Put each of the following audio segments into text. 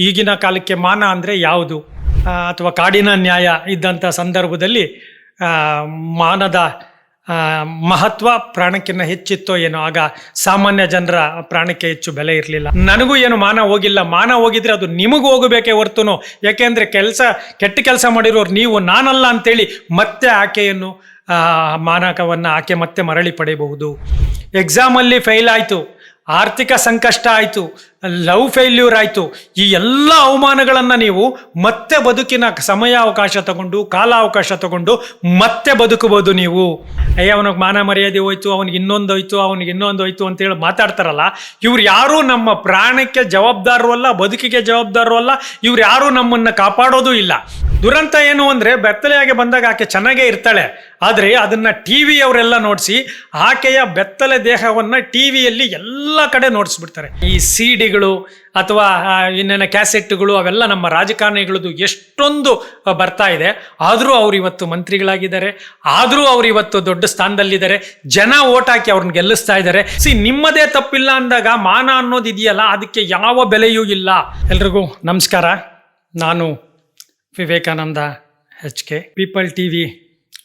ಈಗಿನ ಕಾಲಕ್ಕೆ ಮಾನ ಅಂದರೆ ಯಾವುದು ಅಥವಾ ಕಾಡಿನ ನ್ಯಾಯ ಇದ್ದಂಥ ಸಂದರ್ಭದಲ್ಲಿ ಮಾನದ ಮಹತ್ವ ಪ್ರಾಣಕ್ಕಿಂತ ಹೆಚ್ಚಿತ್ತೋ ಏನೋ. ಆಗ ಸಾಮಾನ್ಯ ಜನರ ಪ್ರಾಣಕ್ಕೆ ಹೆಚ್ಚು ಬೆಲೆ ಇರಲಿಲ್ಲ. ನನಗೂ ಏನು ಮಾನ ಹೋಗಿಲ್ಲ. ಮಾನ ಹೋಗಿದ್ರೆ ಅದು ನಿಮಗೂ ಹೋಗಬೇಕೇ ಹೊರ್ತುನು. ಯಾಕೆಂದರೆ ಕೆಟ್ಟ ಕೆಲಸ ಮಾಡಿರೋರು ನೀವು, ನಾನಲ್ಲ ಅಂತೇಳಿ ಮತ್ತೆ ಆಕೆಯನ್ನು ಮಾನಕವನ್ನು ಆಕೆ ಮತ್ತೆ ಮರಳಿ ಪಡೆಯಬಹುದು. ಎಕ್ಸಾಮಲ್ಲಿ ಫೇಲ್ ಆಯಿತು, ಆರ್ಥಿಕ ಸಂಕಷ್ಟ ಆಯಿತು, ಲವ್ ಫೇಲ್ಯೂರ್ ಆಯಿತು, ಈ ಎಲ್ಲ ಅವಮಾನಗಳನ್ನು ನೀವು ಮತ್ತೆ ಬದುಕಿನ ಸಮಯಾವಕಾಶ ತಗೊಂಡು ಕಾಲಾವಕಾಶ ತಗೊಂಡು ಮತ್ತೆ ಬದುಕಬಹುದು ನೀವು. ಅವನಿಗೆ ಮಾನ ಮರ್ಯಾದೆ ಹೋಯ್ತು, ಅವನಿಗೆ ಇನ್ನೊಂದು ಹೋಯ್ತು, ಅವನಿಗೆ ಇನ್ನೊಂದು ಹೋಯ್ತು ಅಂತೇಳಿ ಮಾತಾಡ್ತಾರಲ್ಲ, ಇವ್ರು ಯಾರೂ ನಮ್ಮ ಪ್ರಾಣಕ್ಕೆ ಜವಾಬ್ದಾರರು ಅಲ್ಲ, ಬದುಕಿಗೆ ಜವಾಬ್ದಾರರು ಅಲ್ಲ, ಇವ್ರು ಯಾರೂ ನಮ್ಮನ್ನು ಕಾಪಾಡೋದು ಇಲ್ಲ. ದುರಂತ ಏನು ಅಂದರೆ, ಬೆತ್ತಲೆಯಾಗಿ ಬಂದಾಗ ಆಕೆ ಚೆನ್ನಾಗೇ ಇರ್ತಾಳೆ, ಆದರೆ ಅದನ್ನು ಟಿ ವಿಯವರೆಲ್ಲ ನೋಡಿಸಿ ಆಕೆಯ ಬೆತ್ತಲೆ ದೇಹವನ್ನು ಟಿ ವಿಯಲ್ಲಿ ಎಲ್ಲ ಕಡೆ ನೋಡಿಸ್ಬಿಡ್ತಾರೆ. ಈ ಸಿ ಡಿಗಳು ಅಥವಾ ಇನ್ನೇನ ಕ್ಯಾಸೆಟ್ಗಳು ಅವೆಲ್ಲ ನಮ್ಮ ರಾಜಕಾರಣಿಗಳದ್ದು ಎಷ್ಟೊಂದು ಬರ್ತಾ ಇದೆ. ಆದರೂ ಅವ್ರು ಇವತ್ತು ಮಂತ್ರಿಗಳಾಗಿದ್ದಾರೆ, ಆದರೂ ಅವ್ರು ಇವತ್ತು ದೊಡ್ಡ ಸ್ಥಾನದಲ್ಲಿದ್ದಾರೆ, ಜನ ಓಟ್ ಹಾಕಿ ಅವ್ರನ್ನ ಗೆಲ್ಲಿಸ್ತಾ ಇದ್ದಾರೆ. ನಿಮ್ಮದೇ ತಪ್ಪಿಲ್ಲ ಅಂದಾಗ ಮಾನ ಅನ್ನೋದು ಇದೆಯಲ್ಲ, ಅದಕ್ಕೆ ಯಾವ ಬೆಲೆಯೂ ಇಲ್ಲ. ಎಲ್ರಿಗೂ ನಮಸ್ಕಾರ. ನಾನು ವಿವೇಕಾನಂದ HK. ಪೀಪಲ್ TV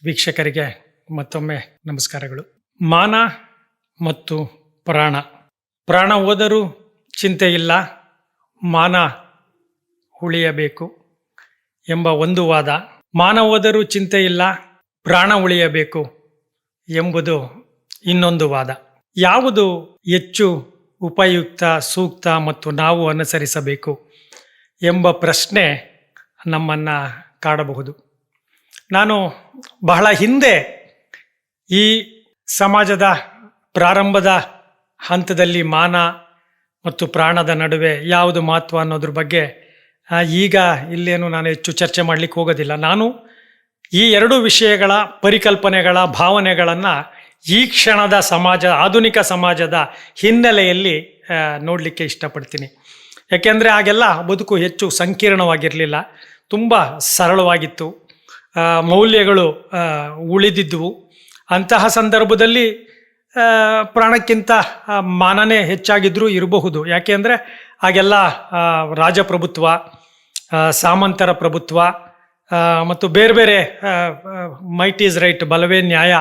ವೀಕ್ಷಕರಿಗೆ ಮತ್ತೊಮ್ಮೆ ನಮಸ್ಕಾರಗಳು. ಮಾನ ಮತ್ತು ಪ್ರಾಣ ಹೋದರೂ ಚಿಂತೆ ಇಲ್ಲ, ಮಾನ ಉಳಿಯಬೇಕು ಎಂಬ ಒಂದು ವಾದ. ಮಾನ ಹೋದರೂ ಚಿಂತೆ ಇಲ್ಲ, ಪ್ರಾಣ ಉಳಿಯಬೇಕು ಎಂಬುದು ಇನ್ನೊಂದು ವಾದ. ಯಾವುದು ಹೆಚ್ಚು ಉಪಯುಕ್ತ, ಸೂಕ್ತ ಮತ್ತು ನಾವು ಅನುಸರಿಸಬೇಕು ಎಂಬ ಪ್ರಶ್ನೆ ನಮ್ಮನ್ನು ಕಾಡಬಹುದು. ನಾನು ಬಹಳ ಹಿಂದೆ ಈ ಸಮಾಜದ ಪ್ರಾರಂಭದ ಹಂತದಲ್ಲಿ ಮಾನ ಮತ್ತು ಪ್ರಾಣದ ನಡುವೆ ಯಾವುದು ಮಹತ್ವ ಅನ್ನೋದ್ರ ಬಗ್ಗೆ ಈಗ ಇಲ್ಲೇನು ನಾನು ಹೆಚ್ಚು ಚರ್ಚೆ ಮಾಡಲಿಕ್ಕೆ ಹೋಗೋದಿಲ್ಲ. ನಾನು ಈ ಎರಡು ವಿಷಯಗಳ ಪರಿಕಲ್ಪನೆಗಳ ಭಾವನೆಗಳನ್ನು ಈ ಕ್ಷಣದ ಆಧುನಿಕ ಸಮಾಜದ ಹಿನ್ನೆಲೆಯಲ್ಲಿ ನೋಡಲಿಕ್ಕೆ ಇಷ್ಟಪಡ್ತೀನಿ. ಯಾಕೆಂದರೆ ಆಗೆಲ್ಲ ಬದುಕು ಹೆಚ್ಚು ಸಂಕೀರ್ಣವಾಗಿರಲಿಲ್ಲ, ತುಂಬ ಸರಳವಾಗಿತ್ತು, ಮೌಲ್ಯಗಳು ಉಳಿದಿದ್ದವು. ಅಂತಹ ಸಂದರ್ಭದಲ್ಲಿ ಪ್ರಾಣಕ್ಕಿಂತ ಮಾನನೇ ಹೆಚ್ಚಾಗಿದ್ದರೂ ಇರಬಹುದು. ಯಾಕೆ ಅಂದರೆ ಆಗೆಲ್ಲ ರಾಜಪ್ರಭುತ್ವ, ಸಾಮಂತರ ಪ್ರಭುತ್ವ ಮತ್ತು ಬೇರೆ ಬೇರೆ ಮೈಟ್ ಈಸ್ ರೈಟ್, ಬಲವೇ ನ್ಯಾಯ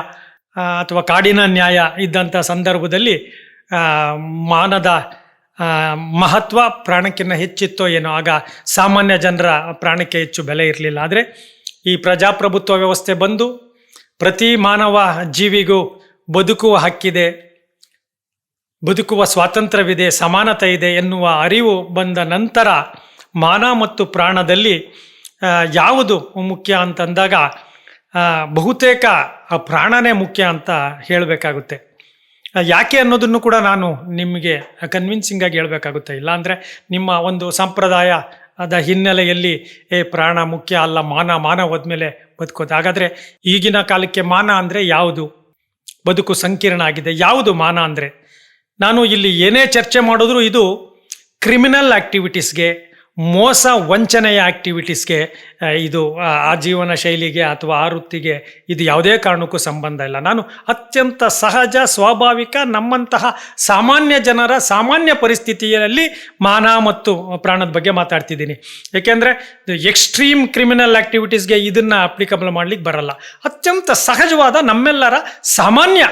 ಅಥವಾ ಕಾಡಿನ ನ್ಯಾಯ ಇದ್ದಂಥ ಸಂದರ್ಭದಲ್ಲಿ ಮಾನದ ಮಹತ್ವ ಪ್ರಾಣಕ್ಕಿಂತ ಹೆಚ್ಚಿತ್ತೋ ಏನೋ. ಆಗ ಸಾಮಾನ್ಯ ಜನರ ಪ್ರಾಣಕ್ಕೆ ಹೆಚ್ಚು ಬೆಲೆ ಇರಲಿಲ್ಲ. ಆದರೆ ಈ ಪ್ರಜಾಪ್ರಭುತ್ವ ವ್ಯವಸ್ಥೆ ಬಂದು ಪ್ರತಿ ಮಾನವ ಜೀವಿಗೂ ಬದುಕುವ ಹಕ್ಕಿದೆ, ಬದುಕುವ ಸ್ವಾತಂತ್ರ್ಯವಿದೆ, ಸಮಾನತೆ ಇದೆ ಎನ್ನುವ ಅರಿವು ಬಂದ ನಂತರ ಮಾನ ಮತ್ತು ಪ್ರಾಣದಲ್ಲಿ ಯಾವುದು ಮುಖ್ಯ ಅಂತಂದಾಗ ಬಹುತೇಕ ಪ್ರಾಣನೇ ಮುಖ್ಯ ಅಂತ ಹೇಳಬೇಕಾಗುತ್ತೆ. ಯಾಕೆ ಅನ್ನೋದನ್ನು ಕೂಡ ನಾನು ನಿಮಗೆ ಕನ್ವಿನ್ಸಿಂಗಾಗಿ ಹೇಳಬೇಕಾಗುತ್ತೆ. ಇಲ್ಲಾಂದರೆ ನಿಮ್ಮ ಒಂದು ಸಂಪ್ರದಾಯದ ಹಿನ್ನೆಲೆಯಲ್ಲಿ ಪ್ರಾಣ ಮುಖ್ಯ ಅಲ್ಲ, ಮಾನ ಹೋದ್ಮೇಲೆ ಬದುಕೋದು. ಹಾಗಾದರೆ ಈಗಿನ ಕಾಲಕ್ಕೆ ಮಾನ ಅಂದರೆ ಯಾವುದು? ಬದುಕು ಸಂಕೀರ್ಣ ಆಗಿದೆ. ಯಾವುದು ಮಾನ ಅಂದರೆ? ನಾನು ಇಲ್ಲಿ ಏನೇ ಚರ್ಚೆ ಮಾಡಿದ್ರೂ ಇದು ಕ್ರಿಮಿನಲ್ ಆ್ಯಕ್ಟಿವಿಟೀಸ್ಗೆ, ಮೋಸ ವಂಚನೆಯ ಆ್ಯಕ್ಟಿವಿಟೀಸ್ಗೆ, ಇದು ಆ ಜೀವನ ಶೈಲಿಗೆ ಅಥವಾ ಆ ವೃತ್ತಿಗೆ ಇದು ಯಾವುದೇ ಕಾರಣಕ್ಕೂ ಸಂಬಂಧ ಇಲ್ಲ. ನಾನು ಅತ್ಯಂತ ಸಹಜ, ಸ್ವಾಭಾವಿಕ, ನಮ್ಮಂತಹ ಸಾಮಾನ್ಯ ಜನರ ಸಾಮಾನ್ಯ ಪರಿಸ್ಥಿತಿಯಲ್ಲಿ ಮಾನ ಮತ್ತು ಪ್ರಾಣದ ಬಗ್ಗೆ ಮಾತಾಡ್ತಿದ್ದೀನಿ. ಏಕೆಂದರೆ ಎಕ್ಸ್ಟ್ರೀಮ್ ಕ್ರಿಮಿನಲ್ ಆ್ಯಕ್ಟಿವಿಟೀಸ್ಗೆ ಇದನ್ನು ಅಪ್ಲಿಕಬಲ್ ಮಾಡಲಿಕ್ಕೆ ಬರಲ್ಲ. ಅತ್ಯಂತ ಸಹಜವಾದ ನಮ್ಮೆಲ್ಲರ ಸಾಮಾನ್ಯ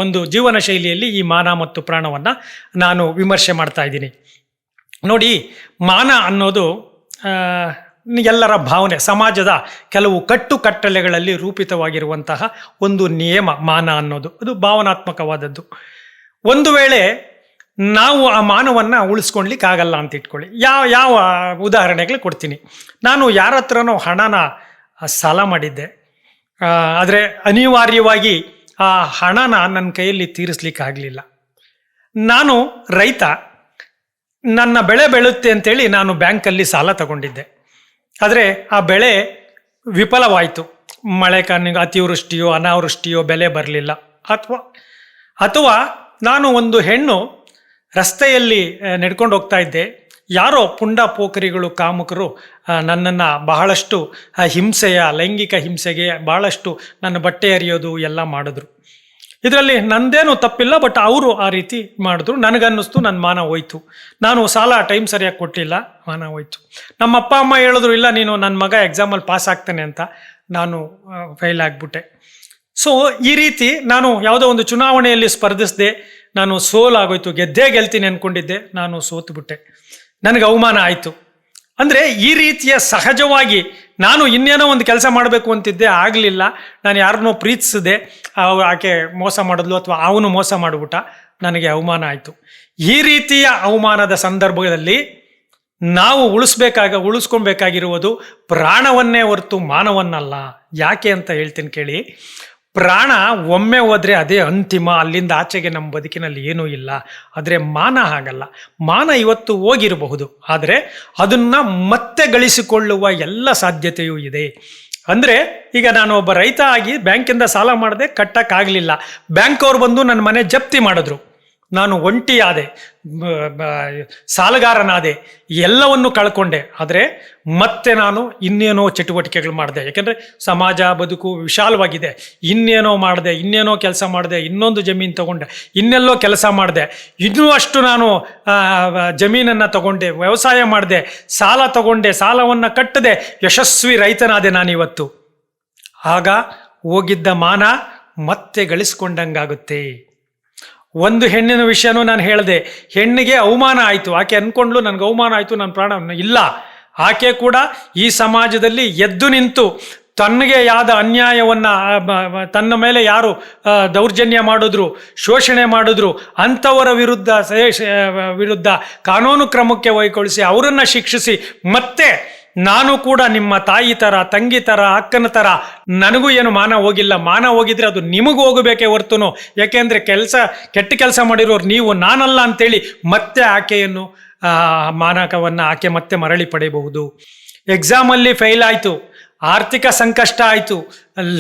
ಒಂದು ಜೀವನ ಶೈಲಿಯಲ್ಲಿ ಈ ಮಾನ ಮತ್ತು ಪ್ರಾಣವನ್ನು ನಾನು ವಿಮರ್ಶೆ ಮಾಡ್ತಾ ಇದ್ದೀನಿ. ನೋಡಿ, ಮಾನ ಅನ್ನೋದು ಎಲ್ಲರ ಭಾವನೆ, ಸಮಾಜದ ಕೆಲವು ಕಟ್ಟುಕಟ್ಟಳೆಗಳಲ್ಲಿ ರೂಪಿತವಾಗಿರುವಂತಹ ಒಂದು ನಿಯಮ. ಮಾನ ಅನ್ನೋದು ಅದು ಭಾವನಾತ್ಮಕವಾದದ್ದು. ಒಂದು ವೇಳೆ ನಾವು ಆ ಮಾನವನ್ನು ಉಳಿಸ್ಕೊಳ್ಲಿಕ್ಕಾಗಲ್ಲ ಅಂತ ಇಟ್ಕೊಳ್ಳಿ. ಯಾವ ಉದಾಹರಣೆಗಳು ಕೊಡ್ತೀನಿ. ನಾನು ಯಾರ ಹತ್ರನೋ ಹಣನ ಸಾಲ ಮಾಡಿದ್ದೆ, ಆದರೆ ಅನಿವಾರ್ಯವಾಗಿ ಆ ಹಣನ ನನ್ನ ಕೈಯಲ್ಲಿ ತೀರಿಸ್ಲಿಕ್ಕಾಗಲಿಲ್ಲ. ನಾನು ರೈತ, ನನ್ನ ಬೆಳೆ ಬೆಳೆಯುತ್ತೆ ಅಂತೇಳಿ ನಾನು ಬ್ಯಾಂಕಲ್ಲಿ ಸಾಲ ತಗೊಂಡಿದ್ದೆ. ಆದರೆ ಆ ಬೆಳೆ ವಿಫಲವಾಯಿತು. ಮಳೆ ಕಾರಣಕ್ಕೆ ಅತಿವೃಷ್ಟಿಯೋ ಅನಾವೃಷ್ಟಿಯೋ ಬೆಲೆ ಬರಲಿಲ್ಲ. ಅಥವಾ ನಾನು ಒಂದು ಹೆಣ್ಣು ರಸ್ತೆಯಲ್ಲಿ ನಡ್ಕೊಂಡು ಹೋಗ್ತಾ ಇದ್ದೆ. ಯಾರೋ ಪುಂಡ ಪೋಖರಿಗಳು, ಕಾಮುಕರು ನನ್ನನ್ನು ಬಹಳಷ್ಟು ಲೈಂಗಿಕ ಹಿಂಸೆಗೆ ಬಹಳಷ್ಟು ನನ್ನ ಬಟ್ಟೆ ಹರಿಯೋದು ಎಲ್ಲ ಮಾಡಿದ್ರು. ಇದರಲ್ಲಿ ನಂದೇನು ತಪ್ಪಿಲ್ಲ, ಬಟ್ ಅವರು ಆ ರೀತಿ ಮಾಡಿದ್ರು. ನನಗನ್ನಿಸ್ತು ನನ್ನ ಮಾನ ಹೋಯ್ತು. ನಾನು ಸಾಲ ಟೈಮ್ ಸರಿಯಾಗಿ ಕೊಟ್ಟಿಲ್ಲ, ಮಾನ ಹೋಯ್ತು. ನಮ್ಮ ಅಪ್ಪ ಅಮ್ಮ ಹೇಳಿದ್ರು, ಇಲ್ಲ ನೀನು ನನ್ನ ಮಗ ಎಕ್ಸಾಮಲ್ಲಿ ಪಾಸ್ ಆಗ್ತಾನೆ ಅಂತ. ನಾನು ಫೇಲ್ ಆಗಿಬಿಟ್ಟೆ. ಸೊ ಈ ರೀತಿ ನಾನು ಯಾವುದೋ ಒಂದು ಚುನಾವಣೆಯಲ್ಲಿ ಸ್ಪರ್ಧಿಸಿದೆ, ನಾನು ಸೋಲಾಗೋಯ್ತು. ಗೆಲ್ತೀನಿ ಅಂದ್ಕೊಂಡಿದ್ದೆ, ನಾನು ಸೋತುಬಿಟ್ಟೆ, ನನಗೆ ಅವಮಾನ ಆಯಿತು. ಅಂದರೆ ಈ ರೀತಿಯ ಸಹಜವಾಗಿ ನಾನು ಇನ್ನೇನೋ ಒಂದು ಕೆಲಸ ಮಾಡಬೇಕು ಅಂತಿದ್ದೆ, ಆಗಲಿಲ್ಲ. ನಾನು ಯಾರನ್ನೋ ಪ್ರೀತಿಸಿದೆ, ಆಕೆ ಮೋಸ ಮಾಡಿದ್ಲು ಅಥವಾ ಅವನು ಮೋಸ ಮಾಡಿಬಿಟ್ಟ, ನನಗೆ ಅವಮಾನ ಆಯಿತು. ಈ ರೀತಿಯ ಅವಮಾನದ ಸಂದರ್ಭದಲ್ಲಿ ನಾವು ಉಳಿಸ್ಕೊಬೇಕಾಗಿರುವುದು ಪ್ರಾಣವನ್ನೇ ಹೊರತು ಮಾನವನ್ನಲ್ಲ. ಯಾಕೆ ಅಂತ ಹೇಳ್ತೀನಿ ಕೇಳಿ. ಪ್ರಾಣ ಒಮ್ಮೆ ಹೋದರೆ ಅದೇ ಅಂತಿಮ, ಅಲ್ಲಿಂದ ಆಚೆಗೆ ನಮ್ಮ ಬದುಕಿನಲ್ಲಿ ಏನೂ ಇಲ್ಲ. ಆದರೆ ಮಾನ ಹಾಗಲ್ಲ. ಮಾನ ಇವತ್ತು ಹೋಗಿರಬಹುದು, ಆದರೆ ಅದನ್ನು ಮತ್ತೆ ಗಳಿಸಿಕೊಳ್ಳುವ ಎಲ್ಲ ಸಾಧ್ಯತೆಯೂ ಇದೆ. ಅಂದರೆ ಈಗ ನಾನು ಒಬ್ಬ ರೈತ ಆಗಿ ಬ್ಯಾಂಕಿಂದ ಸಾಲ ಮಾಡಿದೆ, ಕಟ್ಟಕ್ಕಾಗಲಿಲ್ಲ. ಬ್ಯಾಂಕ್ ಅವ್ರು ಬಂದು ನನ್ನ ಮನೆ ಜಪ್ತಿ ಮಾಡಿದ್ರು. ನಾನು ಒಂಟಿಯಾದೆ, ಸಾಲಗಾರನಾದೆ, ಎಲ್ಲವನ್ನು ಕಳ್ಕೊಂಡೆ. ಆದರೆ ಮತ್ತೆ ನಾನು ಇನ್ನೇನೋ ಚಟುವಟಿಕೆಗಳು ಮಾಡಿದೆ. ಯಾಕೆಂದರೆ ಸಮಾಜ ಬದುಕು ವಿಶಾಲವಾಗಿದೆ. ಇನ್ನೇನೋ ಕೆಲಸ ಮಾಡಿದೆ, ಇನ್ನೊಂದು ಜಮೀನು ತಗೊಂಡೆ, ಇನ್ನೆಲ್ಲೋ ಕೆಲಸ ಮಾಡಿದೆ, ಇನ್ನೂ ಅಷ್ಟು ನಾನು ಜಮೀನನ್ನು ತಗೊಂಡೆ, ವ್ಯವಸಾಯ ಮಾಡಿದೆ, ಸಾಲ ತಗೊಂಡೆ, ಸಾಲವನ್ನು ಕಟ್ಟದೆ ಯಶಸ್ವಿ ರೈತನಾದೆ ನಾನಿವತ್ತು. ಆಗ ಹೋಗಿದ್ದ ಮಾನ ಮತ್ತೆ ಗಳಿಸ್ಕೊಂಡಂಗಾಗುತ್ತೆ. ಒಂದು ಹೆಣ್ಣಿನ ವಿಷಯನೂ ನಾನು ಹೇಳಿದೆ. ಹೆಣ್ಣಿಗೆ ಅವಮಾನ ಆಯಿತು, ಆಕೆ ಅಂದ್ಕೊಂಡ್ಲು ನನಗೆ ಅವಮಾನ ಆಯಿತು, ನನ್ನ ಪ್ರಾಣ ಇಲ್ಲ. ಆಕೆ ಕೂಡ ಈ ಸಮಾಜದಲ್ಲಿ ಎದ್ದು ನಿಂತು ತನಗೆ ಯಾದ ಅನ್ಯಾಯವನ್ನು, ತನ್ನ ಮೇಲೆ ಯಾರು ದೌರ್ಜನ್ಯ ಮಾಡಿದ್ರು, ಶೋಷಣೆ ಮಾಡಿದ್ರು ಅಂಥವರ ವಿರುದ್ಧ ಕಾನೂನು ಕ್ರಮಕ್ಕೆ ವೈಗೊಳಿಸಿ ಅವರನ್ನು ಶಿಕ್ಷಿಸಿ, ಮತ್ತೆ ನಾನು ಕೂಡ ನಿಮ್ಮ ತಾಯಿ ಥರ, ತಂಗಿ ಥರ, ಅಕ್ಕನ ಥರ, ನನಗೂ ಏನು ಮಾನ ಹೋಗಿಲ್ಲ. ಮಾನ ಹೋಗಿದ್ರೆ ಅದು ನಿಮಗೂ ಹೋಗಬೇಕೇ ಹೊರ್ತುನು. ಯಾಕೆಂದರೆ ಕೆಟ್ಟ ಕೆಲಸ ಮಾಡಿರೋರು ನೀವು, ನಾನಲ್ಲ ಅಂತೇಳಿ ಮತ್ತೆ ಆಕೆಯನ್ನು ಮಾನಕವನ್ನು ಆಕೆ ಮತ್ತೆ ಮರಳಿ ಪಡೆಯಬಹುದು. ಎಕ್ಸಾಮಲ್ಲಿ ಫೇಲ್ ಆಯಿತು, ಆರ್ಥಿಕ ಸಂಕಷ್ಟ ಆಯಿತು,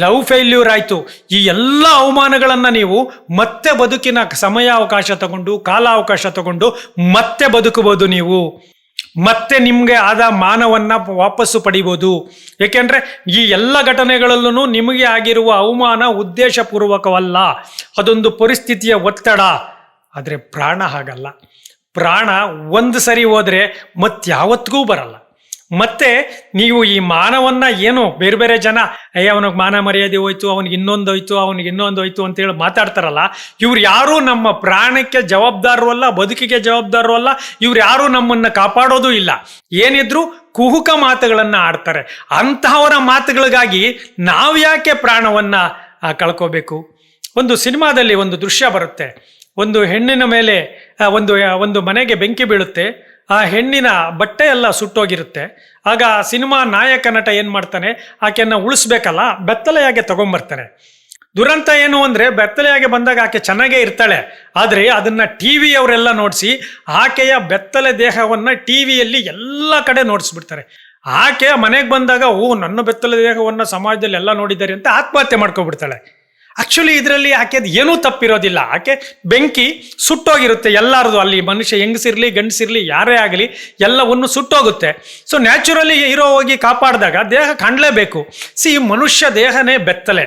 ಲವ್ ಫೇಲ್ಯೂರ್ ಆಯಿತು. ಈ ಎಲ್ಲ ಅವಮಾನಗಳನ್ನು ನೀವು ಮತ್ತೆ ಬದುಕಿನ ಸಮಯಾವಕಾಶ ತಗೊಂಡು, ಕಾಲಾವಕಾಶ ತಗೊಂಡು ಮತ್ತೆ ಬದುಕಬಹುದು. ನೀವು ಮತ್ತೆ ನಿಮಗೆ ಆದ ಮಾನವನ್ನು ವಾಪಸ್ಸು ಪಡಿಬೋದು. ಏಕೆಂದರೆ ಈ ಎಲ್ಲ ಘಟನೆಗಳಲ್ಲೂ ನಿಮಗೆ ಆಗಿರುವ ಅವಮಾನ ಉದ್ದೇಶಪೂರ್ವಕವಲ್ಲ, ಅದೊಂದು ಪರಿಸ್ಥಿತಿಯ ಒತ್ತಡ. ಆದರೆ ಪ್ರಾಣ ಹಾಗಲ್ಲ. ಪ್ರಾಣ ಒಂದು ಸರಿ ಹೋದರೆ ಮತ್ತಾವತ್ತಿಗೂ ಬರಲ್ಲ. ಮತ್ತೆ ನೀವು ಈ ಮಾನವನ್ನು ಏನು ಬೇರೆ ಬೇರೆ ಜನ ಅವನಿಗೆ ಮಾನ ಮರ್ಯಾದೆ ಹೋಯ್ತು, ಅವನಿಗೆ ಇನ್ನೊಂದು ಹೋಯ್ತು ಅಂತೇಳಿ ಮಾತಾಡ್ತಾರಲ್ಲ, ಇವ್ರು ಯಾರೂ ನಮ್ಮ ಪ್ರಾಣಕ್ಕೆ ಜವಾಬ್ದಾರರು ಅಲ್ಲ, ಬದುಕಿಗೆ ಜವಾಬ್ದಾರರು ಅಲ್ಲ. ಇವ್ರು ಯಾರೂ ನಮ್ಮನ್ನು ಕಾಪಾಡೋದು ಇಲ್ಲ. ಏನಿದ್ರು ಕುಹುಕ ಮಾತುಗಳನ್ನು ಆಡ್ತಾರೆ. ಅಂತಹವರ ಮಾತುಗಳಿಗಾಗಿ ನಾವು ಯಾಕೆ ಪ್ರಾಣವನ್ನು ಕಳ್ಕೋಬೇಕು? ಒಂದು ಸಿನಿಮಾದಲ್ಲಿ ಒಂದು ದೃಶ್ಯ ಬರುತ್ತೆ. ಒಂದು ಹೆಣ್ಣಿನ ಮೇಲೆ ಒಂದು ಮನೆಗೆ ಬೆಂಕಿ ಬೀಳುತ್ತೆ. ಆ ಹೆಣ್ಣಿನ ಬಟ್ಟೆ ಎಲ್ಲ ಸುಟ್ಟೋಗಿರುತ್ತೆ. ಆಗ ಸಿನಿಮಾ ನಾಯಕ ನಟ ಏನು ಮಾಡ್ತಾನೆ, ಆಕೆಯನ್ನು ಉಳಿಸ್ಬೇಕಲ್ಲ, ಬೆತ್ತಲೆಯಾಗೆ ತಗೊಂಬರ್ತಾನೆ. ದುರಂತ ಏನು ಅಂದರೆ, ಬೆತ್ತಲೆಯಾಗೆ ಬಂದಾಗ ಆಕೆ ಚೆನ್ನಾಗೇ ಇರ್ತಾಳೆ, ಆದರೆ ಅದನ್ನು ಟಿ ವಿಯವರೆಲ್ಲ ನೋಡಿಸಿ ಆಕೆಯ ಬೆತ್ತಲೆ ದೇಹವನ್ನು ಟಿ ವಿಯಲ್ಲಿ ಎಲ್ಲ ಕಡೆ ನೋಡಿಸ್ಬಿಡ್ತಾರೆ. ಆಕೆ ಮನೆಗೆ ಬಂದಾಗ ನನ್ನ ಬೆತ್ತಲೆ ದೇಹವನ್ನು ಸಮಾಜದಲ್ಲಿ ಎಲ್ಲ ನೋಡಿದ್ದಾರೆ ಅಂತ ಆತ್ಮಹತ್ಯೆ ಮಾಡ್ಕೊಬಿಡ್ತಾಳೆ. ಆ್ಯಕ್ಚುಲಿ ಇದರಲ್ಲಿ ಆಕೆದು ಏನೂ ತಪ್ಪಿರೋದಿಲ್ಲ. ಆಕೆ ಬೆಂಕಿ ಸುಟ್ಟೋಗಿರುತ್ತೆ ಎಲ್ಲರದು, ಅಲ್ಲಿ ಮನುಷ್ಯ ಹೆಂಗಸಿರಲಿ ಗಂಡಸಿರಲಿ ಯಾರೇ ಆಗಲಿ ಎಲ್ಲವನ್ನು ಸುಟ್ಟೋಗುತ್ತೆ. ಸೊ ನ್ಯಾಚುರಲಿ ಹೀರೋ ಹೋಗಿ ಕಾಪಾಡಿದಾಗ ದೇಹ ಕಾಣಲೇಬೇಕು. ಮನುಷ್ಯ ದೇಹನೇ ಬೆತ್ತಲೆ.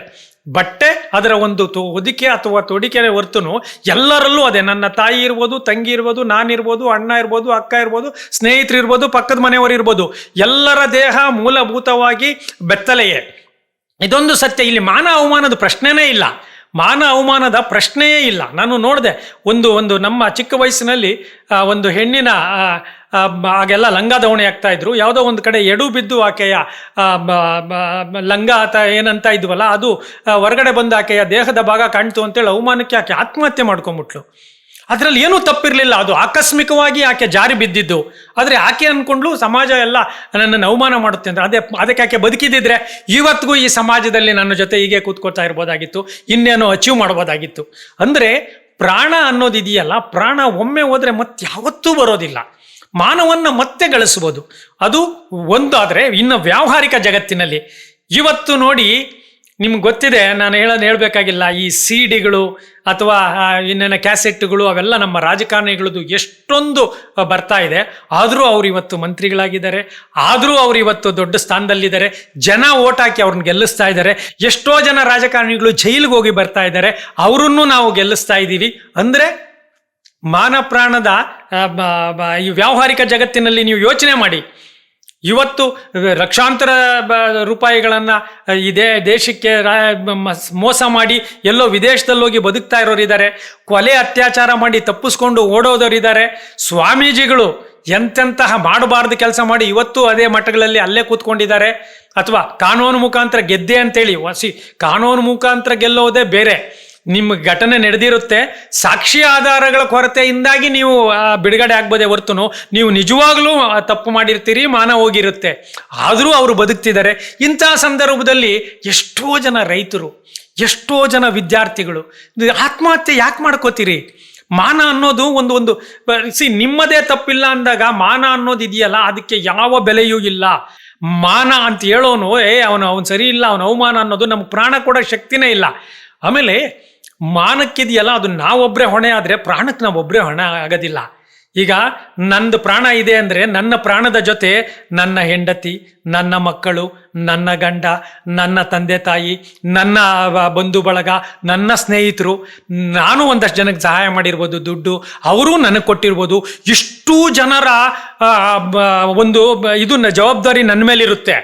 ಬಟ್ಟೆ ಅದರ ಒಂದು ಹೊದಿಕೆ ಅಥವಾ ತೊಡಿಕೆ ಹೊರ್ತುನು ಎಲ್ಲರಲ್ಲೂ ಅದೇ. ನನ್ನ ತಾಯಿ ಇರ್ಬೋದು, ತಂಗಿ ಇರ್ಬೋದು, ನಾನಿರ್ಬೋದು, ಅಣ್ಣ ಇರ್ಬೋದು, ಅಕ್ಕ ಇರ್ಬೋದು, ಸ್ನೇಹಿತರು ಇರ್ಬೋದು, ಪಕ್ಕದ ಮನೆಯವರು ಇರ್ಬೋದು, ಎಲ್ಲರ ದೇಹ ಮೂಲಭೂತವಾಗಿ ಬೆತ್ತಲೆಯೇ. ಇದೊಂದು ಸತ್ಯ. ಇಲ್ಲಿ ಮಾನ ಅವಮಾನದ ಪ್ರಶ್ನೆನೇ ಇಲ್ಲ. ಮಾನ ಅವಮಾನದ ಪ್ರಶ್ನೆಯೇ ಇಲ್ಲ. ನಾನು ನೋಡಿದೆ, ಒಂದು ನಮ್ಮ ಚಿಕ್ಕ ವಯಸ್ಸಿನಲ್ಲಿ ಒಂದು ಹೆಣ್ಣಿನ ಆಗೆಲ್ಲ ಲಂಗ ದಾವಣಿ ಆಗ್ತಾ ಇದ್ರು. ಯಾವುದೋ ಒಂದು ಕಡೆ ಎಡು ಬಿದ್ದು ಆಕೆಯ ಲಂಗ ಏನಂತ ಇದ್ವಲ್ಲ, ಅದು ಹೊರಗಡೆ ಬಂದು ಆಕೆಯ ದೇಹದ ಭಾಗ ಕಾಣ್ತು ಅಂತೇಳಿ ಅವಮಾನಕ್ಕೆ ಆಕೆ ಆತ್ಮಹತ್ಯೆ ಮಾಡ್ಕೊಂಬಿಟ್ಲು. ಅದರಲ್ಲಿ ಏನೂ ತಪ್ಪಿರಲಿಲ್ಲ, ಅದು ಆಕಸ್ಮಿಕವಾಗಿ ಆಕೆ ಜಾರಿ ಬಿದ್ದಿದ್ದು. ಆದರೆ ಆಕೆ ಅಂದ್ಕೊಂಡ್ಲು ಸಮಾಜ ಎಲ್ಲ ನನ್ನನ್ನು ಅವಮಾನ ಮಾಡುತ್ತೆ ಅಂದರೆ, ಅದಕ್ಕೆ ಆಕೆ ಬದುಕಿದ್ದಿದ್ರೆ ಇವತ್ತಿಗೂ ಈ ಸಮಾಜದಲ್ಲಿ ನನ್ನ ಜೊತೆ ಹೀಗೆ ಕೂತ್ಕೊಳ್ತಾ ಇರ್ಬೋದಾಗಿತ್ತು, ಇನ್ನೇನೋ ಅಚೀವ್ ಮಾಡ್ಬೋದಾಗಿತ್ತು. ಅಂದರೆ ಪ್ರಾಣ ಅನ್ನೋದಿದೆಯಲ್ಲ, ಪ್ರಾಣ ಒಮ್ಮೆ ಹೋದರೆ ಮತ್ತೆ ಯಾವತ್ತೂ ಬರೋದಿಲ್ಲ. ಮಾನವನ್ನು ಮತ್ತೆ ಗಳಿಸ್ಬೋದು, ಅದು ಒಂದು. ಆದರೆ ಇನ್ನು ವ್ಯಾವಹಾರಿಕ ಜಗತ್ತಿನಲ್ಲಿ ಇವತ್ತು ನೋಡಿ, ನಿಮ್ಗೆ ಗೊತ್ತಿದೆ, ನಾನು ಹೇಳ್ಬೇಕಾಗಿಲ್ಲ, ಈ ಸಿಡಿಗಳು ಅಥವಾ ಇನ್ನೇನ ಕ್ಯಾಸೆಟ್ಗಳು ಅವೆಲ್ಲ ನಮ್ಮ ರಾಜಕಾರಣಿಗಳದ್ದು ಎಷ್ಟೊಂದು ಬರ್ತಾ ಇದೆ. ಆದರೂ ಅವ್ರು ಇವತ್ತು ಮಂತ್ರಿಗಳಾಗಿದ್ದಾರೆ, ಆದರೂ ಅವ್ರು ಇವತ್ತು ದೊಡ್ಡ ಸ್ಥಾನದಲ್ಲಿದ್ದಾರೆ, ಜನ ಓಟ್ ಹಾಕಿ ಅವ್ರನ್ನ ಗೆಲ್ಲಿಸ್ತಾ ಇದ್ದಾರೆ. ಎಷ್ಟೋ ಜನ ರಾಜಕಾರಣಿಗಳು ಜೈಲಿಗೆ ಹೋಗಿ ಬರ್ತಾ ಇದ್ದಾರೆ, ಅವರನ್ನು ನಾವು ಗೆಲ್ಲಿಸ್ತಾ ಇದ್ದೀವಿ. ಅಂದರೆ ಮಾನ ಪ್ರಾಣದ ಈ ವ್ಯಾವಹಾರಿಕ ಜಗತ್ತಿನಲ್ಲಿ ನೀವು ಯೋಚನೆ ಮಾಡಿ. ಇವತ್ತು ಲಕ್ಷಾಂತರ ರೂಪಾಯಿಗಳನ್ನು ಇದೇ ದೇಶಕ್ಕೆ ಮೋಸ ಮಾಡಿ ಎಲ್ಲೋ ವಿದೇಶದಲ್ಲಿ ಹೋಗಿ ಬದುಕ್ತಾ ಇರೋರಿದ್ದಾರೆ, ಕೊಲೆ ಅತ್ಯಾಚಾರ ಮಾಡಿ ತಪ್ಪಿಸ್ಕೊಂಡು ಓಡೋದವರಿದ್ದಾರೆ. ಸ್ವಾಮೀಜಿಗಳು ಎಂತೆಂತಹ ಮಾಡಬಾರ್ದು ಕೆಲಸ ಮಾಡಿ ಇವತ್ತು ಅದೇ ಮಠಗಳಲ್ಲಿ ಅಲ್ಲೇ ಕೂತ್ಕೊಂಡಿದ್ದಾರೆ. ಅಥವಾ ಕಾನೂನು ಮುಖಾಂತರ ಗೆದ್ದೆ ಅಂತೇಳಿ ಕಾನೂನು ಮುಖಾಂತರ ಗೆಲ್ಲೋದೇ ಬೇರೆ. ನಿಮ್ಮ ಘಟನೆ ನಡೆದಿರುತ್ತೆ, ಸಾಕ್ಷಿ ಆಧಾರಗಳ ಕೊರತೆಯಿಂದಾಗಿ ನೀವು ಬಿಡುಗಡೆ ಆಗ್ಬೋದೇ ಹೊರತು ನೀವು ನಿಜವಾಗ್ಲೂ ತಪ್ಪು ಮಾಡಿರ್ತೀರಿ, ಮಾನ ಹೋಗಿರುತ್ತೆ, ಆದರೂ ಅವರು ಬದುಕ್ತಿದ್ದಾರೆ. ಇಂತಹ ಸಂದರ್ಭದಲ್ಲಿ ಎಷ್ಟೋ ಜನ ರೈತರು, ಎಷ್ಟೋ ಜನ ವಿದ್ಯಾರ್ಥಿಗಳು ಆತ್ಮಹತ್ಯೆ ಯಾಕೆ ಮಾಡ್ಕೋತೀರಿ? ಮಾನ ಅನ್ನೋದು ಒಂದು ನಿಮ್ಮದೇ ತಪ್ಪಿಲ್ಲ ಅಂದಾಗ ಮಾನ ಅನ್ನೋದು ಇದೆಯಲ್ಲ, ಅದಕ್ಕೆ ಯಾವ ಬೆಲೆಯೂ ಇಲ್ಲ. ಮಾನ ಅಂತ ಹೇಳೋನು ಅವನು ಸರಿ ಇಲ್ಲ, ಅವನ ಅವಮಾನ ಅನ್ನೋದು ನಮ್ಗೆ ಪ್ರಾಣ ಕೊಡೋ ಶಕ್ತಿನೇ ಇಲ್ಲ. ಆಮೇಲೆ ಮಾನಕ್ಕಿದೆಯಲ್ಲ, ಅದು ನಾವೊಬ್ಬರೇ ಹೊಣೆ ಆದರೆ ಪ್ರಾಣಕ್ಕೆ ನಾವೊಬ್ಬರೇ ಹೊಣೆ ಆಗೋದಿಲ್ಲ. ಈಗ ನಂದು ಪ್ರಾಣ ಇದೆ ಅಂದರೆ ನನ್ನ ಪ್ರಾಣದ ಜೊತೆ ನನ್ನ ಹೆಂಡತಿ, ನನ್ನ ಮಕ್ಕಳು, ನನ್ನ ಗಂಡ, ನನ್ನ ತಂದೆ ತಾಯಿ, ನನ್ನ ಬಂಧು ಬಳಗ, ನನ್ನ ಸ್ನೇಹಿತರು, ನಾನು ಒಂದಷ್ಟು ಜನಕ್ಕೆ ಸಹಾಯ ಮಾಡಿರ್ಬೋದು, ದುಡ್ಡು ಅವರು ನನಗೆ ಕೊಟ್ಟಿರ್ಬೋದು. ಇಷ್ಟೂ ಜನರ ಒಂದು ಜವಾಬ್ದಾರಿ ನನ್ನ ಮೇಲಿರುತ್ತೆ.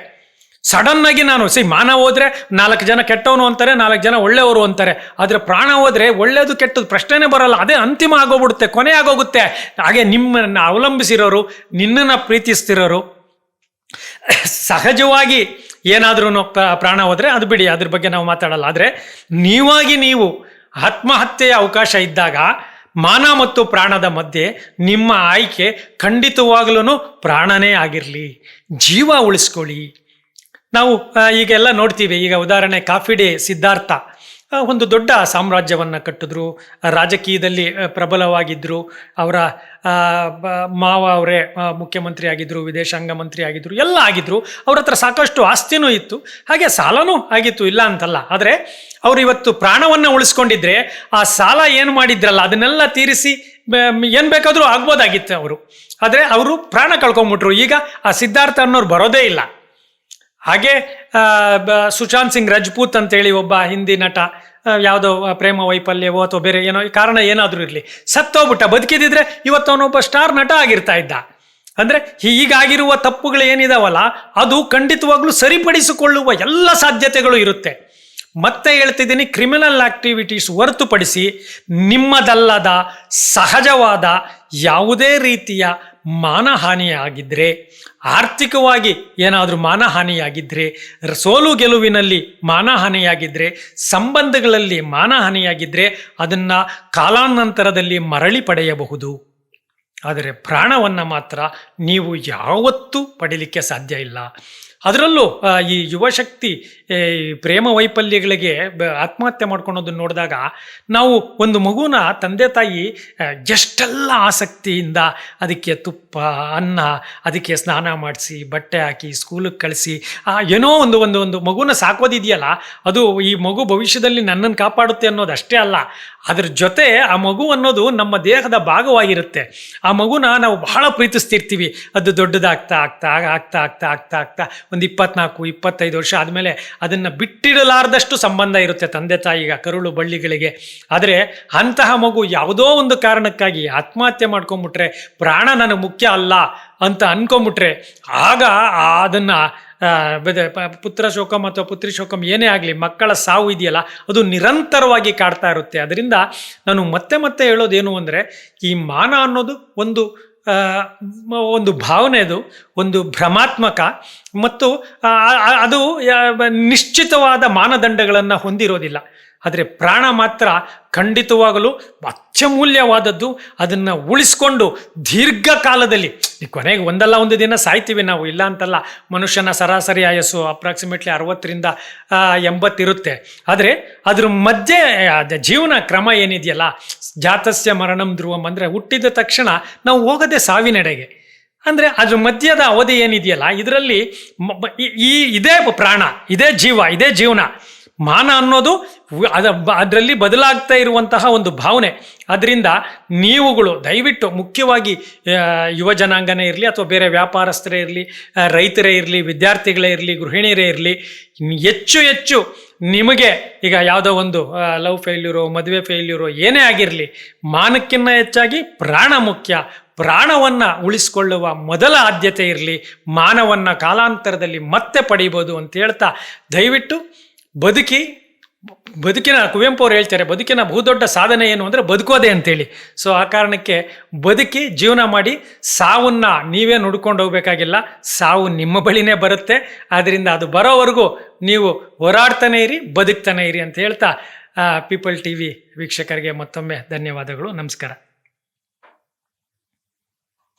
ಸಡನ್ನಾಗಿ ನಾನು ಮಾನ ಹೋದ್ರೆ 4 ಜನ ಕೆಟ್ಟವನು ಅಂತಾರೆ, 4 ಜನ ಒಳ್ಳೆಯವರು ಅಂತಾರೆ. ಆದರೆ ಪ್ರಾಣ ಹೋದ್ರೆ ಒಳ್ಳೇದು ಕೆಟ್ಟದ್ದು ಪ್ರಶ್ನೆನೇ ಬರಲ್ಲ, ಅದೇ ಅಂತಿಮ ಆಗೋಗ್ಬಿಡುತ್ತೆ, ಕೊನೆ ಆಗೋಗುತ್ತೆ. ಹಾಗೆ ನಿಮ್ಮನ್ನು ಅವಲಂಬಿಸಿರೋರು, ನಿನ್ನನ್ನು ಪ್ರೀತಿಸ್ತಿರೋರು, ಸಹಜವಾಗಿ ಏನಾದ್ರೂ ಪ್ರಾಣ ಹೋದ್ರೆ ಅದು ಬಿಡಿ, ಅದ್ರ ಬಗ್ಗೆ ನಾವು ಮಾತಾಡಲ್ಲ. ಆದರೆ ನೀವು ಆತ್ಮಹತ್ಯೆಯ ಅವಕಾಶ ಇದ್ದಾಗ ಮಾನ ಮತ್ತು ಪ್ರಾಣದ ಮಧ್ಯೆ ನಿಮ್ಮ ಆಯ್ಕೆ ಖಂಡಿತವಾಗ್ಲೂ ಪ್ರಾಣನೇ ಆಗಿರಲಿ. ಜೀವ ಉಳಿಸ್ಕೊಳ್ಳಿ. ನಾವು ಈಗೆಲ್ಲ ನೋಡ್ತೀವಿ. ಈಗ ಉದಾಹರಣೆ ಕಾಫಿ ಡೇ ಸಿದ್ಧಾರ್ಥ ಒಂದು ದೊಡ್ಡ ಸಾಮ್ರಾಜ್ಯವನ್ನು ಕಟ್ಟಿದ್ರು, ರಾಜಕೀಯದಲ್ಲಿ ಪ್ರಬಲವಾಗಿದ್ದರು. ಅವರ ಮಾವ ಅವರೇ ಮುಖ್ಯಮಂತ್ರಿ ಆಗಿದ್ದರು, ವಿದೇಶಾಂಗ ಮಂತ್ರಿ ಆಗಿದ್ದರು, ಎಲ್ಲ ಆಗಿದ್ದರು. ಅವ್ರ ಹತ್ರ ಸಾಕಷ್ಟು ಆಸ್ತಿನೂ ಇತ್ತು, ಹಾಗೆ ಸಾಲನೂ ಆಗಿತ್ತು, ಇಲ್ಲ ಅಂತಲ್ಲ. ಆದರೆ ಅವರು ಇವತ್ತು ಪ್ರಾಣವನ್ನು ಉಳಿಸ್ಕೊಂಡಿದ್ರೆ ಆ ಸಾಲ ಏನು ಮಾಡಿದ್ರಲ್ಲ ಅದನ್ನೆಲ್ಲ ತೀರಿಸಿ ಏನು ಬೇಕಾದರೂ ಆಗ್ಬೋದಾಗಿತ್ತು ಅವರು. ಆದರೆ ಅವರು ಪ್ರಾಣ ಕಳ್ಕೊಂಬಿಟ್ರು. ಈಗ ಆ ಸಿದ್ಧಾರ್ಥ ಅನ್ನೋರು ಬರೋದೇ ಇಲ್ಲ. ಹಾಗೆ ಸುಶಾಂತ್ ಸಿಂಗ್ ರಜಪೂತ್ ಅಂತೇಳಿ ಒಬ್ಬ ಹಿಂದಿ ನಟ, ಯಾವುದೋ ಪ್ರೇಮ ವೈಫಲ್ಯವೋ ಅಥವಾ ಬೇರೆ ಏನೋ ಕಾರಣ ಏನಾದರೂ ಇರಲಿ, ಸತ್ತೋಗ್ಬಿಟ್ಟ. ಬದುಕಿದಿದ್ರೆ ಇವತ್ತು ಅವನೊಬ್ಬ ಸ್ಟಾರ್ ನಟ ಆಗಿರ್ತಾ ಇದ್ದ. ಅಂದರೆ ಹೀಗಾಗಿರುವ ತಪ್ಪುಗಳು ಏನಿದಾವಲ್ಲ ಅದು ಖಂಡಿತವಾಗ್ಲೂ ಸರಿಪಡಿಸಿಕೊಳ್ಳುವ ಎಲ್ಲ ಸಾಧ್ಯತೆಗಳು ಇರುತ್ತೆ. ಮತ್ತೆ ಹೇಳ್ತಿದ್ದೀನಿ, ಕ್ರಿಮಿನಲ್ ಆಕ್ಟಿವಿಟೀಸ್ ಹೊರತುಪಡಿಸಿ ನಿಮ್ಮದಲ್ಲದ ಸಹಜವಾದ ಯಾವುದೇ ರೀತಿಯ ಮಾನಹಾನಿಯಾಗಿದ್ದರೆ, ಆರ್ಥಿಕವಾಗಿ ಏನಾದರೂ ಮಾನಹಾನಿಯಾಗಿದ್ದರೆ, ಸೋಲು ಗೆಲುವಿನಲ್ಲಿ ಮಾನಹಾನಿಯಾಗಿದ್ದರೆ, ಸಂಬಂಧಗಳಲ್ಲಿ ಮಾನಹಾನಿಯಾಗಿದ್ದರೆ ಅದನ್ನು ಕಾಲಾನಂತರದಲ್ಲಿ ಮರಳಿ ಪಡೆಯಬಹುದು. ಆದರೆ ಪ್ರಾಣವನ್ನು ಮಾತ್ರ ನೀವು ಯಾವತ್ತೂ ಪಡೀಲಿಕ್ಕೆ ಸಾಧ್ಯ ಇಲ್ಲ. ಅದರಲ್ಲೂ ಈ ಯುವಶಕ್ತಿ ಪ್ರೇಮ ವೈಫಲ್ಯಗಳಿಗೆ ಆತ್ಮಹತ್ಯೆ ಮಾಡ್ಕೊಳೋದನ್ನು ನೋಡಿದಾಗ ನಾವು ಒಂದು ಮಗುನ ತಂದೆ ತಾಯಿ ಎಷ್ಟೆಲ್ಲ ಆಸಕ್ತಿಯಿಂದ ಅದಕ್ಕೆ ತುಪ್ಪ, ಅನ್ನ, ಅದಕ್ಕೆ ಸ್ನಾನ ಮಾಡಿಸಿ, ಬಟ್ಟೆ ಹಾಕಿ, ಸ್ಕೂಲಿಗೆ ಕಳಿಸಿ, ಏನೋ ಒಂದು ಮಗುನ ಸಾಕೋದಿದೆಯಲ್ಲ, ಅದು ಈ ಮಗು ಭವಿಷ್ಯದಲ್ಲಿ ನನ್ನನ್ನು ಕಾಪಾಡುತ್ತೆ ಅನ್ನೋದು ಅಷ್ಟೇ ಅಲ್ಲ, ಅದ್ರ ಜೊತೆ ಆ ಮಗು ಅನ್ನೋದು ನಮ್ಮ ದೇಹದ ಭಾಗವಾಗಿರುತ್ತೆ. ಆ ಮಗುನ ನಾವು ಬಹಳ ಪ್ರೀತಿಸ್ತಿರ್ತೀವಿ. ಅದು ದೊಡ್ಡದಾಗ್ತಾ ಆಗ್ತಾ ಆಗ್ತಾ ಆಗ್ತಾ ಆಗ್ತಾ ಆಗ್ತಾ ಒಂದು 24-25 ವರ್ಷ ಆದಮೇಲೆ ಅದನ್ನು ಬಿಟ್ಟಿಡಲಾರ್ದಷ್ಟು ಸಂಬಂಧ ಇರುತ್ತೆ ತಂದೆ ತಾಯಿಗ, ಕರುಳು ಬಳ್ಳಿಗಳಿಗೆ. ಆದರೆ ಅಂತಹ ಮಗು ಯಾವುದೋ ಒಂದು ಕಾರಣಕ್ಕಾಗಿ ಆತ್ಮಹತ್ಯೆ ಮಾಡ್ಕೊಂಬಿಟ್ರೆ, ಪ್ರಾಣ ನನಗೆ ಮುಖ್ಯ ಅಲ್ಲ ಅಂತ ಅನ್ಕೊಂಬಿಟ್ರೆ, ಆಗ ಅದನ್ನು ಪುತ್ರ ಶೋಕಂ ಅಥವಾ ಪುತ್ರಿ ಶೋಕಂ ಏನೇ ಆಗಲಿ, ಮಕ್ಕಳ ಸಾವು ಇದೆಯಲ್ಲ ಅದು ನಿರಂತರವಾಗಿ ಕಾಡ್ತಾ ಇರುತ್ತೆ. ಅದರಿಂದ ನಾನು ಮತ್ತೆ ಹೇಳೋದೇನು ಅಂದರೆ, ಈ ಮಾನ ಅನ್ನೋದು ಒಂದು ಭಾವನೆ, ಅದು ಒಂದು ಭ್ರಮಾತ್ಮಕ ಮತ್ತು ಅದು ನಿಶ್ಚಿತವಾದ ಮಾನದಂಡಗಳನ್ನು ಹೊಂದಿರೋದಿಲ್ಲ. ಆದರೆ ಪ್ರಾಣ ಮಾತ್ರ ಖಂಡಿತವಾಗಲೂ ಅತ್ಯಮೂಲ್ಯವಾದದ್ದು. ಅದನ್ನು ಉಳಿಸ್ಕೊಂಡು ದೀರ್ಘಕಾಲದಲ್ಲಿ, ಕೊನೆಗೆ ಒಂದಲ್ಲ ಒಂದು ದಿನ ಸಾಯ್ತೀವಿ ನಾವು, ಇಲ್ಲ ಅಂತಲ್ಲ. ಮನುಷ್ಯನ ಸರಾಸರಿ ಆಯಸ್ಸು ಅಪ್ರಾಕ್ಸಿಮೇಟ್ಲಿ 60ರಿಂದ 80 ಇರುತ್ತೆ. ಆದರೆ ಅದ್ರ ಮಧ್ಯೆ ಜೀವನ ಕ್ರಮ ಏನಿದೆಯಲ್ಲ, ಜಾತಸ್ಯ ಮರಣಂ ಧ್ರುವಂ, ಅಂದರೆ ಹುಟ್ಟಿದ ತಕ್ಷಣ ನಾವು ಹೋಗೋದೇ ಸಾವಿನೆಡೆಗೆ. ಅಂದರೆ ಅದ್ರ ಮಧ್ಯದ ಅವಧಿ ಏನಿದೆಯಲ್ಲ, ಇದರಲ್ಲಿ ಇದೇ ಪ್ರಾಣ, ಇದೇ ಜೀವ, ಇದೇ ಜೀವನ. ಮಾನ ಅನ್ನೋದು ಅದರಲ್ಲಿ ಬದಲಾಗ್ತಾ ಇರುವಂತಹ ಒಂದು ಭಾವನೆ. ಅದರಿಂದ ನೀವುಗಳು ದಯವಿಟ್ಟು ಮುಖ್ಯವಾಗಿ ಯುವ ಜನಾಂಗನೇ ಇರಲಿ ಅಥವಾ ಬೇರೆ ವ್ಯಾಪಾರಸ್ಥರೇ ಇರಲಿ, ರೈತರೇ ಇರಲಿ, ವಿದ್ಯಾರ್ಥಿಗಳೇ ಇರಲಿ, ಗೃಹಿಣಿಯರೇ ಇರಲಿ, ಹೆಚ್ಚು ಹೆಚ್ಚು ನಿಮಗೆ ಈಗ ಯಾವುದೋ ಒಂದು ಲವ್ ಫೇಲ್ಯೂರೋ, ಮದುವೆ ಫೇಲ್ಯೂರೋ ಏನೇ ಆಗಿರಲಿ, ಮಾನಕ್ಕಿಂತ ಹೆಚ್ಚಾಗಿ ಪ್ರಾಣ ಮುಖ್ಯ. ಪ್ರಾಣವನ್ನು ಉಳಿಸ್ಕೊಳ್ಳುವ ಮೊದಲ ಆದ್ಯತೆ ಇರಲಿ. ಮಾನವನ್ನು ಕಾಲಾಂತರದಲ್ಲಿ ಮತ್ತೆ ಪಡೀಬೋದು ಅಂತ ಹೇಳ್ತಾ, ದಯವಿಟ್ಟು ಬದುಕಿನ ಕುವೆಂಪು ಅವರು ಹೇಳ್ತಾರೆ, ಬದುಕಿನ ಬಹುದೊಡ್ಡ ಸಾಧನೆ ಏನು ಅಂದರೆ ಬದುಕೋದೆ ಅಂತೇಳಿ. ಸೊ ಆ ಕಾರಣಕ್ಕೆ ಬದುಕಿ ಜೀವನ ಮಾಡಿ, ಸಾವನ್ನ ನೀವೇ ನುಡ್ಕೊಂಡು ಹೋಗ್ಬೇಕಾಗಿಲ್ಲ, ಸಾವು ನಿಮ್ಮ ಬಳಿನೇ ಬರುತ್ತೆ. ಆದ್ದರಿಂದ ಅದು ಬರೋವರೆಗೂ ನೀವು ಹೋರಾಡ್ತಾನೆ ಇರಿ, ಬದುಕ್ತಾನೆ ಇರಿ ಅಂತ ಹೇಳ್ತಾ ಪೀಪಲ್ TV ವೀಕ್ಷಕರಿಗೆ ಮತ್ತೊಮ್ಮೆ ಧನ್ಯವಾದಗಳು. ನಮಸ್ಕಾರ.